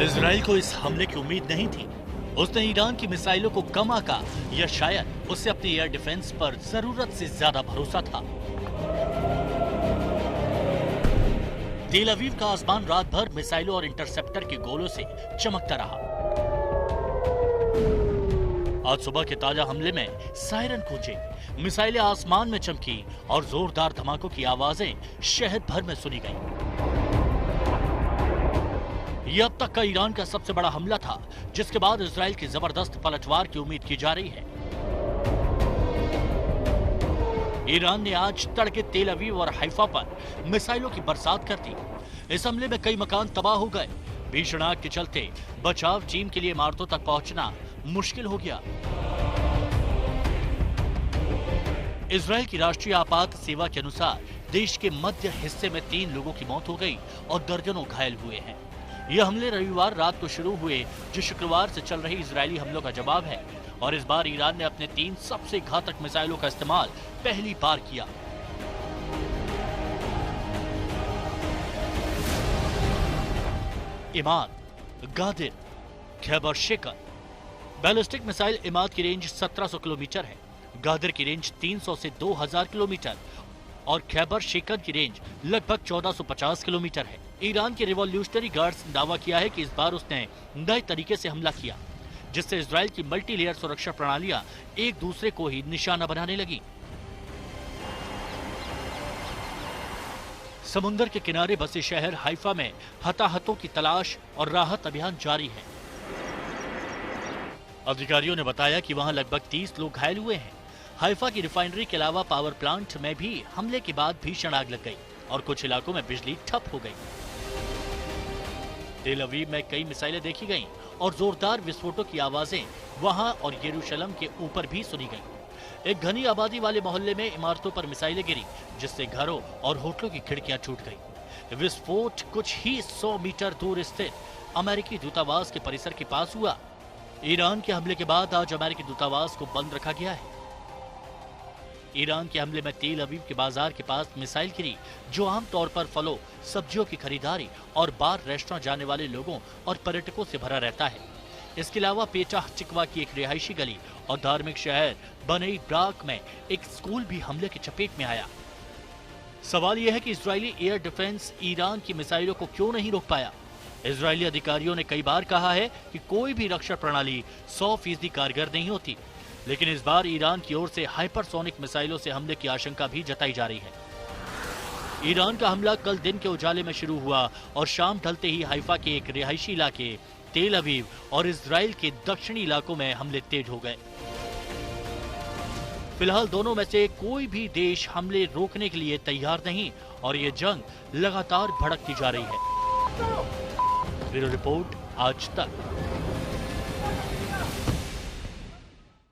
Israel को इस हमले की उम्मीद नहीं थी। उसने ईरान की मिसाइलों को कम आंका या शायद उसे अपनी एयर डिफेंस पर जरूरत से ज्यादा भरोसा था। तेल अवीव का आसमान रात भर मिसाइलों और इंटरसेप्टर के गोलों से चमकता रहा। आज सुबह के ताजा हमले में सायरन गूंजे, मिसाइलें आसमान में चमकी और जोरदार धमाकों की आवाजें शहर भर में सुनी गईं। यह अब तक का ईरान का सबसे बड़ा हमला था, जिसके बाद इजराइल की जबरदस्त पलटवार की उम्मीद की जा रही है। ईरान ने आज तड़के तेल अवीव और हैफा पर मिसाइलों की बरसात कर दी। इस हमले में कई मकान तबाह हो गए। भीषण आग के चलते बचाव टीम के लिए इमारतों तक पहुंचना मुश्किल हो गया। इजराइल की राष्ट्रीय आपात सेवा के अनुसार देश के मध्य हिस्से में 3 लोगों की मौत हो गई और दर्जनों घायल हुए हैं। यह हमले रविवार रात को शुरू हुए, जो शुक्रवार से चल रही इजरायली हमलों का जवाब है। और इस बार ईरान ने अपने 3 सबसे घातक मिसाइलों का इस्तेमाल पहली बार किया। Emad, Ghadir, Kheibar Shekan. Ballistic missile Emad की रेंज 1700 किलोमीटर है, गादिर की रेंज 300 से 2000 किलोमीटर और खैबर शेकर की रेंज लगभग 1450 किलोमीटर है। ईरान के रिवॉल्यूशनरी गार्ड्स ने दावा किया है कि इस बार उसने नए तरीके से हमला किया, जिससे इजराइल की मल्टी लेयर सुरक्षा प्रणालियां एक दूसरे को ही निशाना बनाने लगी। समुद्र के किनारे बसे शहर हैफा में हताहतों की तलाश और राहत अभियान जारी है। अधिकारियों ने बताया कि वहां लगभग 30 लोग घायल हुए हैं। हैफा की रिफाइनरी के अलावा पावर प्लांट में भी हमले के बाद भीषण आग लग गई और कुछ इलाकों में बिजली ठप हो गई। तेल अवीव में कई मिसाइलें देखी गईं और जोरदार विस्फोटों की आवाजें वहां और यरूशलेम के ऊपर भी सुनी गईं। एक घनी आबादी वाले मोहल्ले में इमारतों पर मिसाइलें गिरी, जिससे घरों और होटलों की खिड़कियां टूट गईं। विस्फोट कुछ ही 100 मीटर दूर स्थित अमेरिकी दूतावास के परिसर के पास हुआ। ईरान के हमले के बाद आज अमेरिकी दूतावास को बंद रखा गया है। ईरान के हमले में तेल अवीव के बाजार के पास मिसाइल गिरी, जो आमतौर पर फलों, सब्जियों की खरीदारी और बार रेस्टोरेंट जाने वाले लोगों और पर्यटकों से भरा रहता है। इसके अलावा पेचाह चिकवा की एक रिहायशी गली और धार्मिक शहर बनेई ब्राक में एक स्कूल भी हमले की चपेट में आया। सवाल यह है कि इजरायली एयर डिफेंस ईरान की मिसाइलों को क्यों नहीं रोक पाया। इजरायली अधिकारियों ने कई बार कहा है कि कोई भी रक्षा प्रणाली 100% कारगर नहीं होती, लेकिन इस बार ईरान की ओर से हाइपरसोनिक मिसाइलों से हमले की आशंका भी जताई जा रही है। ईरान का हमला कल दिन के उजाले में शुरू हुआ और शाम ढलते ही हैफा के एक रिहायशी इलाके, तेल अवीव और इजराइल के दक्षिणी इलाकों में हमले तेज हो गए। फिलहाल दोनों में से कोई भी देश हमले रोकने के लिए तैयार नहीं और ये जंग लगातार भड़कती जा रही है। ब्यूरो रिपोर्ट, आज तक।